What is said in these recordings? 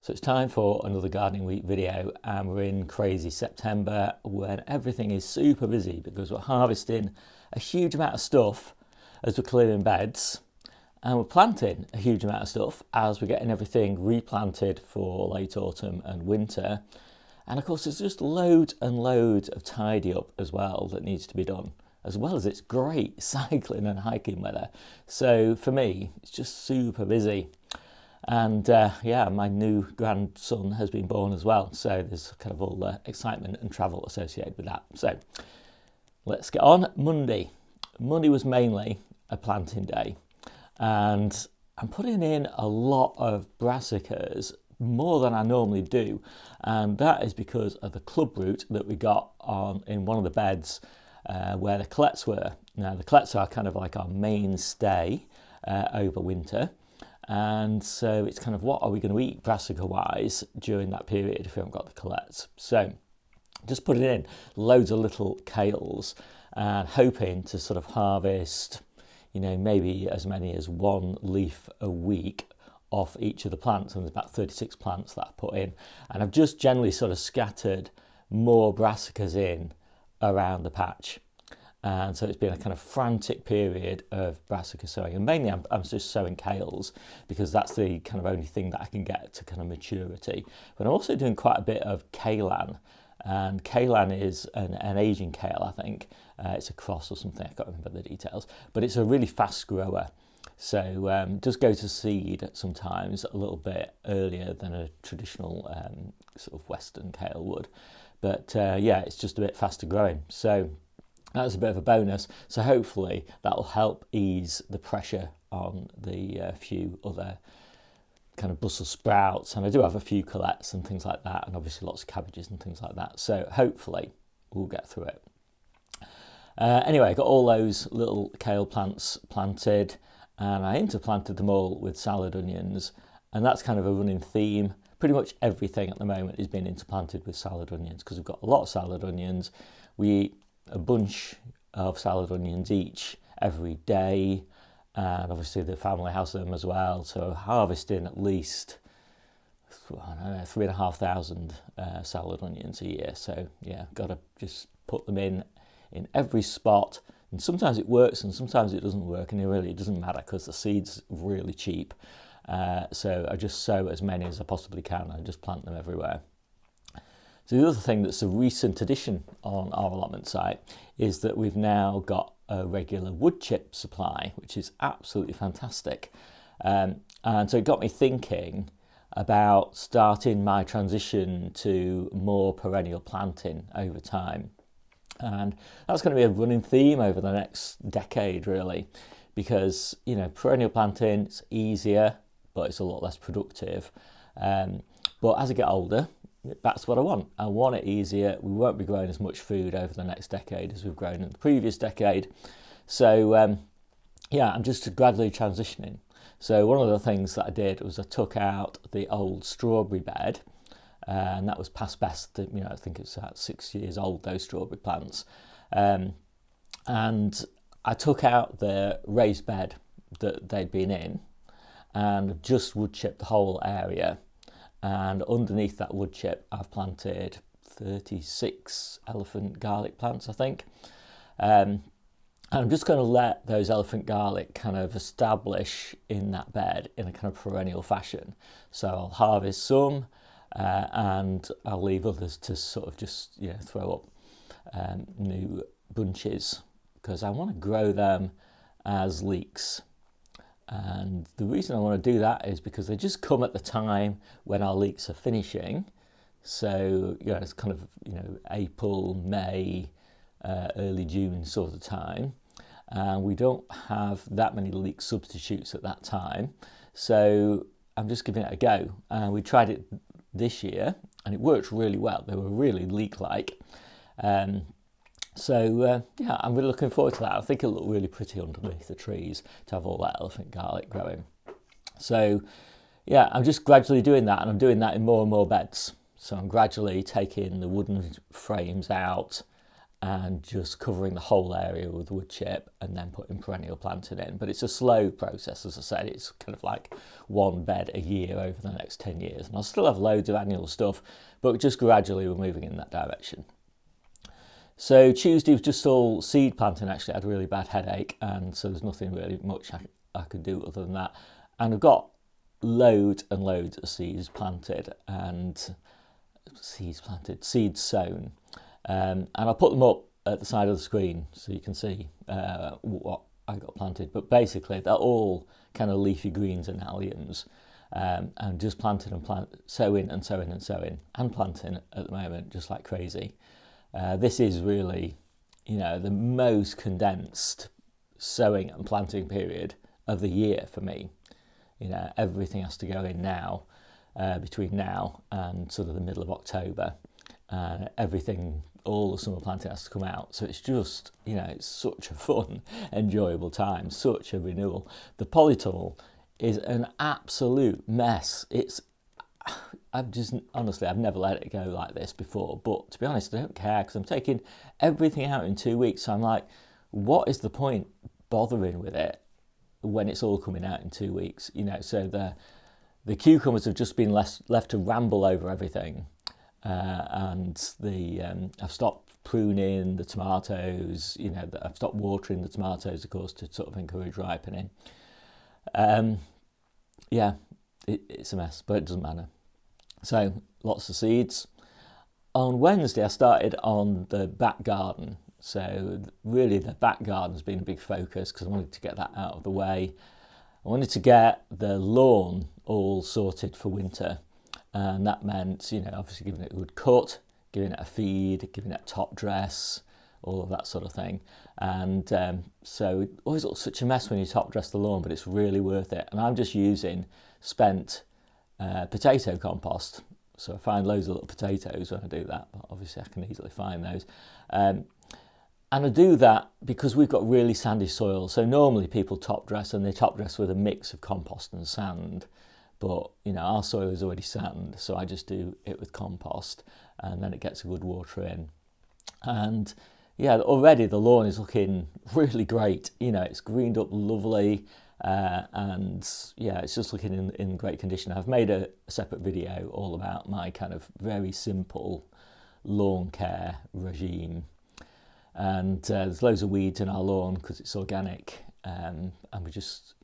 So it's time for another gardening week video, and we're in crazy September when everything is super busy because we're harvesting a huge amount of stuff as we're clearing beds, and we're planting a huge amount of stuff as we're getting everything replanted for late autumn and winter. And of course there's just loads and loads of tidy up as well that needs to be done, as well as it's great cycling and hiking weather. So for me it's just super busy. And my new grandson has been born as well, so there's kind of all the excitement and travel associated with that. So let's get on. Monday was mainly a planting day, and I'm putting in a lot of brassicas, more than I normally do, and that is because of the club root that we got on in one of the beds where the colettes were. Now the colettes are kind of like our mainstay over winter. And so it's kind of, what are we going to eat brassica wise during that period if we haven't got the colettes? So just putting in loads of little kales and hoping to sort of harvest, maybe as many as one leaf a week off each of the plants. And there's about 36 plants that I put in. And I've just generally sort of scattered more brassicas in around the patch. And so it's been a kind of frantic period of brassica sowing, and mainly I'm just sowing kales because that's the kind of only thing that I can get to kind of maturity. But I'm also doing quite a bit of kale, and kale is an Asian kale, I think. It's a cross or something, I can't remember the details, but it's a really fast grower. So it does go to seed sometimes a little bit earlier than a traditional sort of Western kale would. But it's just a bit faster growing. So that's a bit of a bonus. So hopefully that will help ease the pressure on the few other kind of Brussels sprouts. And I do have a few colettes and things like that, and obviously lots of cabbages and things like that. So hopefully we'll get through it. Anyway, I got all those little kale plants planted, and I interplanted them all with salad onions. And that's kind of a running theme. Pretty much everything at the moment is being interplanted with salad onions because we've got a lot of salad onions. We eat a bunch of salad onions each every day, and obviously the family has them as well, so harvesting at least 3,500 salad onions a year. So got to just put them in every spot, and sometimes it works and sometimes it doesn't work, and it doesn't matter because the seed's really cheap. So I just sow as many as I possibly can and just plant them everywhere. So the other thing that's a recent addition on our allotment site is that we've now got a regular wood chip supply, which is absolutely fantastic. And so it got me thinking about starting my transition to more perennial planting over time. And that's going to be a running theme over the next decade, really, because, perennial planting is easier, but it's a lot less productive. But as I get older, that's what I want. I want it easier. We won't be growing as much food over the next decade as we've grown in the previous decade. So I'm just gradually transitioning. So one of the things that I did was I took out the old strawberry bed, and that was past best. I think it's about 6 years old, those strawberry plants. And I took out the raised bed that they'd been in and just wood chipped the whole area. And underneath that wood chip, I've planted 36 elephant garlic plants, I think. And I'm just going to let those elephant garlic kind of establish in that bed in a kind of perennial fashion. So I'll harvest some and I'll leave others to sort of just throw up new bunches, because I want to grow them as leeks. And the reason I want to do that is because they just come at the time when our leeks are finishing. So, it's kind of, April, May, early June sort of time. And we don't have that many leek substitutes at that time. So I'm just giving it a go. And we tried it this year and it worked really well. They were really leek-like. So I'm really looking forward to that. I think it'll look really pretty underneath the trees to have all that elephant garlic growing. So I'm just gradually doing that, and I'm doing that in more and more beds. So I'm gradually taking the wooden frames out and just covering the whole area with wood chip and then putting perennial planting in. But it's a slow process, as I said. It's kind of like one bed a year over the next 10 years. And I'll still have loads of annual stuff, but just gradually we're moving in that direction. So Tuesday was just all seed planting. Actually, I had a really bad headache, and so there's nothing really much I could do other than that. And I've got loads and loads of seeds planted and seeds sown. And I'll put them up at the side of the screen so you can see what I got planted. But basically, they're all kind of leafy greens and alliums, and just planting and sowing and sowing and sowing and planting at the moment, just like crazy. This is really, the most condensed sowing and planting period of the year for me. Everything has to go in now, between now and sort of the middle of October. Everything, all the summer planting has to come out. So it's just, it's such a fun, enjoyable time, such a renewal. The polytunnel is an absolute mess. I've never let it go like this before. But to be honest, I don't care, because I'm taking everything out in 2 weeks. So I'm like, what is the point bothering with it when it's all coming out in 2 weeks? So the cucumbers have just been left to ramble over everything. And I've stopped pruning the tomatoes, I've stopped watering the tomatoes, of course, to sort of encourage ripening. It's a mess, but it doesn't matter. So lots of seeds. On Wednesday, I started on the back garden. So really the back garden's been a big focus, because I wanted to get that out of the way. I wanted to get the lawn all sorted for winter. And that meant, obviously giving it a good cut, giving it a feed, giving it a top dress, all of that sort of thing. And so it always looks such a mess when you top dress the lawn, but it's really worth it. And I'm just using spent potato compost. So I find loads of little potatoes when I do that, but obviously I can easily find those. And I do that because we've got really sandy soil. So normally people top dress, and they top dress with a mix of compost and sand. But, our soil is already sand, so I just do it with compost, and then it gets a good water in. And already the lawn is looking really great. It's greened up lovely, and it's just looking in great condition. I've made a separate video all about my kind of very simple lawn care regime. And there's loads of weeds in our lawn because it's organic. And we just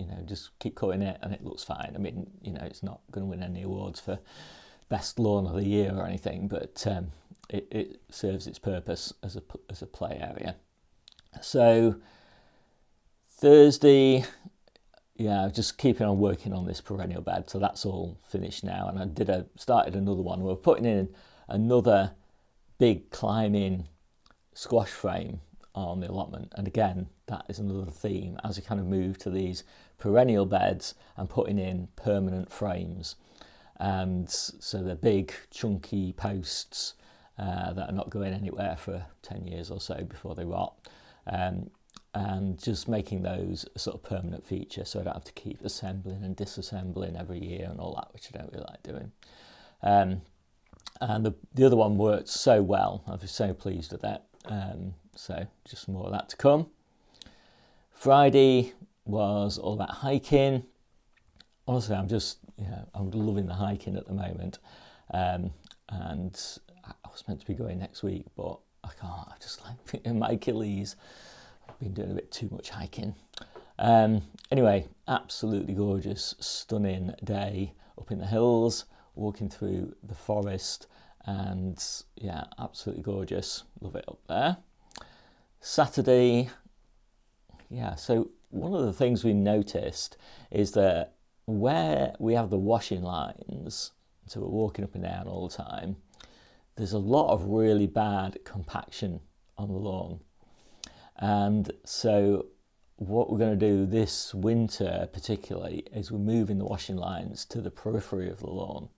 keep cutting it, and it looks fine. I mean, it's not going to win any awards for best lawn of the year or anything, but it serves its purpose as a play area. So Thursday, just keeping on working on this perennial bed. So that's all finished now, and I started another one. We're putting in another big climbing squash frame on the allotment, and again, that is another theme as we kind of move to these perennial beds and putting in permanent frames. And so they're big chunky posts that are not going anywhere for 10 years or so before they rot, and just making those a sort of permanent feature, so I don't have to keep assembling and disassembling every year and all that, which I don't really like doing. And the other one worked so well. I was so pleased with that. So just more of that to come. Friday was all about hiking. Honestly, I'm loving the hiking at the moment. And I was meant to be going next week, but I can't. I just my Achilles. I've been doing a bit too much hiking. Anyway, absolutely gorgeous, stunning day up in the hills, walking through the forest, and absolutely gorgeous. Love it up there. Saturday, so one of the things we noticed is that where we have the washing lines, so we're walking up and down all the time, there's a lot of really bad compaction on the lawn. And so what we're going to do this winter particularly is we're moving the washing lines to the periphery of the lawn.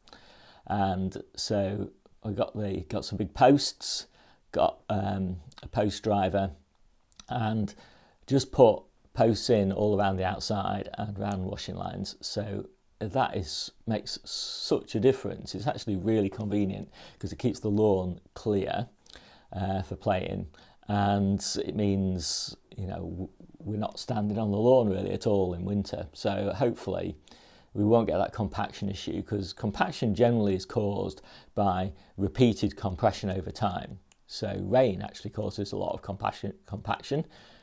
And so I got some big posts, got a post driver, and just put posts in all around the outside and around washing lines. So that makes such a difference. It's actually really convenient because it keeps the lawn clear for playing, and it means, you know, we're not standing on the lawn really at all in winter. So hopefully we won't get that compaction issue, because compaction generally is caused by repeated compression over time. So rain actually causes a lot of compaction,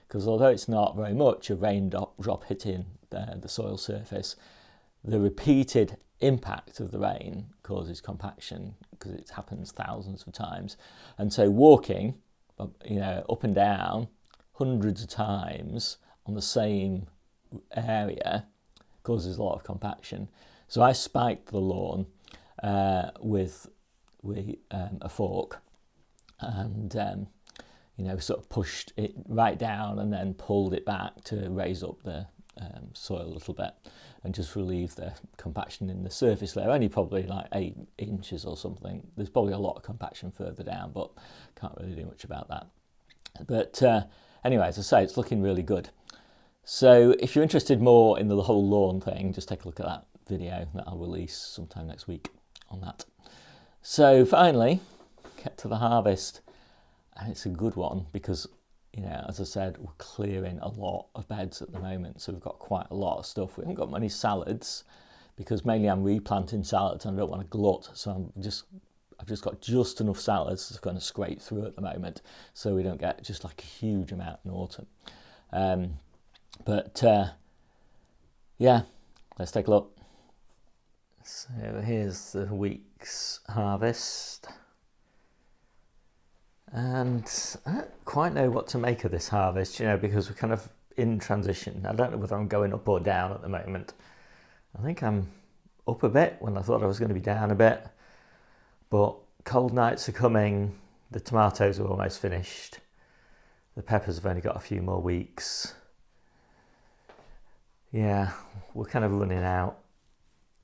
because although it's not very much a raindrop hitting the soil surface, the repeated impact of the rain causes compaction, because it happens thousands of times. And so walking, you know, up and down hundreds of times on the same area causes a lot of compaction. So I spiked the lawn with a fork, and you know, sort of pushed it right down and then pulled it back to raise up the soil a little bit and just relieve the compaction in the surface layer. Only probably like 8 inches or something. There's probably a lot of compaction further down, but can't really do much about that. But anyway, as I say, it's looking really good. So if you're interested more in the whole lawn thing, just take a look at that video that I'll release sometime next week on that. So finally, get to the harvest, and it's a good one because, you know, as I said, we're clearing a lot of beds at the moment, so we've got quite a lot of stuff. We haven't got many salads because mainly I'm replanting salads and I don't want to glut, so I've just got just enough salads that's going to scrape through at the moment, so we don't get just like a huge amount in autumn. But yeah, let's take a look. So here's the week's harvest. And I don't quite know what to make of this harvest, you know, because we're kind of in transition. I don't know whether I'm going up or down at the moment. I think I'm up a bit when I thought I was going to be down a bit. But cold nights are coming. The tomatoes are almost finished. The peppers have only got a few more weeks. Yeah, we're kind of running out.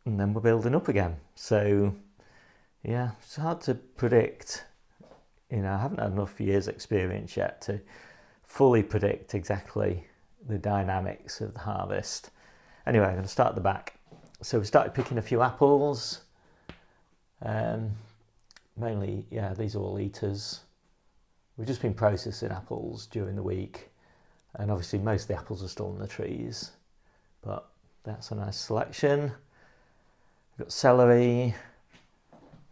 And then we're building up again. So, yeah, it's hard to predict. You know, I haven't had enough years experience yet to fully predict exactly the dynamics of the harvest. Anyway, I'm going to start at the back. So we started picking a few apples. Mainly, yeah, these are all eaters. We've just been processing apples during the week. And obviously most of the apples are still on the trees. But that's a nice selection. We've got celery.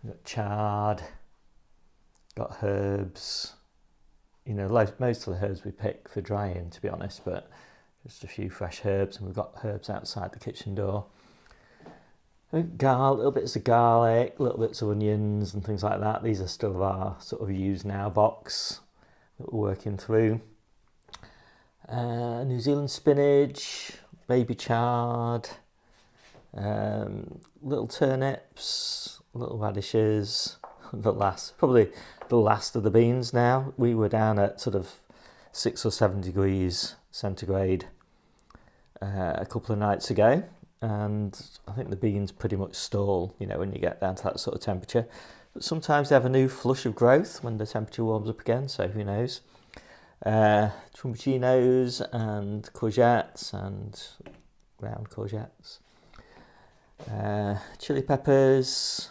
We've got chard. Got herbs, you know, most of the herbs we pick for drying, to be honest, but just a few fresh herbs, and we've got herbs outside the kitchen door. Little bits of garlic, little bits of onions and things like that. These are still our sort of use now box that we're working through. New Zealand spinach, baby chard, little turnips, little radishes. Probably the last of the beans now. We were down at sort of 6 or 7 degrees centigrade a couple of nights ago, and I think the beans pretty much stall, you know, when you get down to that sort of temperature. But sometimes they have a new flush of growth when the temperature warms up again, so who knows. Trumbuccinos and courgettes and ground courgettes. Chili peppers.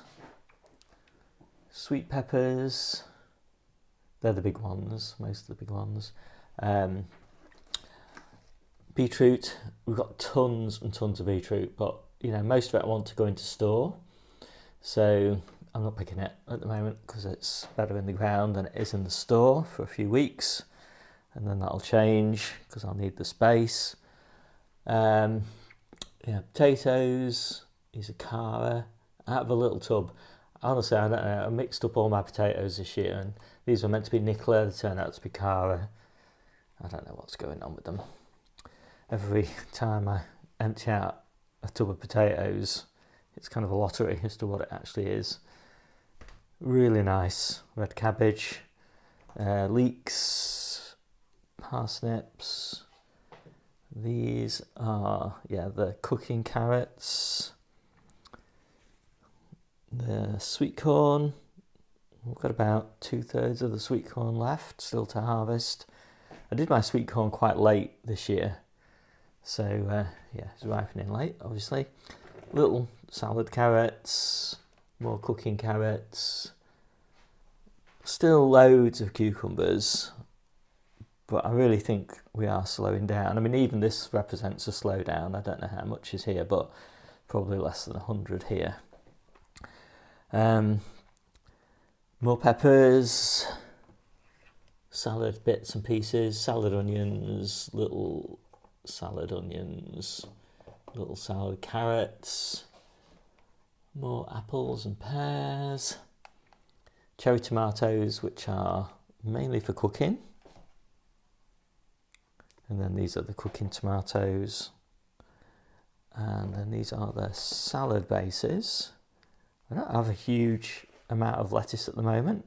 Sweet peppers, they're the big ones, most of the big ones. Beetroot, we've got tons and tons of beetroot, but you know, most of it I want to go into store. So I'm not picking it at the moment because it's better in the ground than it is in the store for a few weeks. And then that'll change because I'll need the space. Yeah, potatoes, these are Cara, out of a little tub. Honestly, I don't know, I mixed up all my potatoes this year, and these were meant to be Nicola, they turned out to be Cara. I don't know what's going on with them. Every time I empty out a tub of potatoes, it's kind of a lottery as to what it actually is. Really nice. Red cabbage, leeks, parsnips. These are, yeah, the cooking carrots. The sweet corn, we've got about 2/3 of the sweet corn left still to harvest. I did my sweet corn quite late this year, so yeah, it's ripening late, obviously. Little salad carrots, more cooking carrots, still loads of cucumbers, but I really think we are slowing down. I mean, even this represents a slowdown. I don't know how much is here, but probably less than 100 here. More peppers, salad bits and pieces, salad onions, little salad carrots, more apples and pears, cherry tomatoes, which are mainly for cooking. And then these are the cooking tomatoes. And then these are the salad bases. I don't have a huge amount of lettuce at the moment.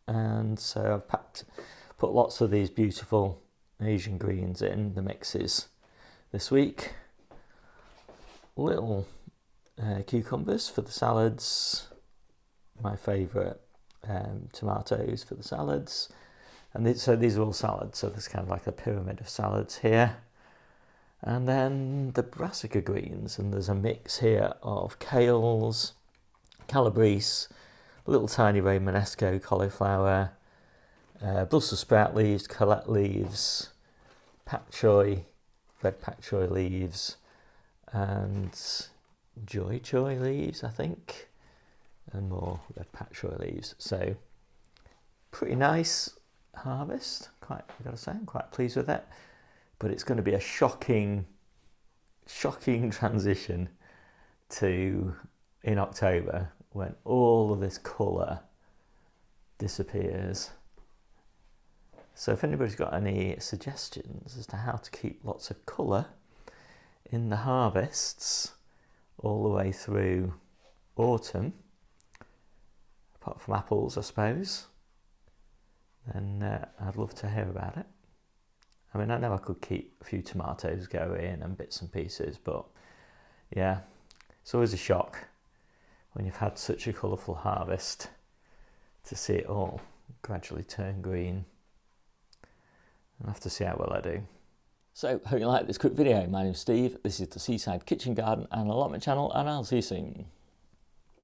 And so I've put lots of these beautiful Asian greens in the mixes this week. Little cucumbers for the salads. My favourite tomatoes for the salads. And so these are all salads, so there's kind of like a pyramid of salads here. And then the brassica greens, and there's a mix here of kales, calabrese, little tiny Romanesco cauliflower, Brussels sprout leaves, colette leaves, pak choy, red pak choy leaves, and joy choy leaves, I think, and more red pak choy leaves. So pretty nice harvest. I've got to say, I'm quite pleased with it. But it's going to be a shocking transition to in October, when all of this colour disappears. So if anybody's got any suggestions as to how to keep lots of colour in the harvests all the way through autumn, apart from apples, I suppose, then I'd love to hear about it. I mean, I know I could keep a few tomatoes going and bits and pieces, but yeah, it's always a shock when you've had such a colourful harvest to see it all gradually turn green. I'll have to see how well I do. So, hope you like this quick video. My name's Steve, this is the Seaside Kitchen Garden and Allotment channel, and I'll see you soon.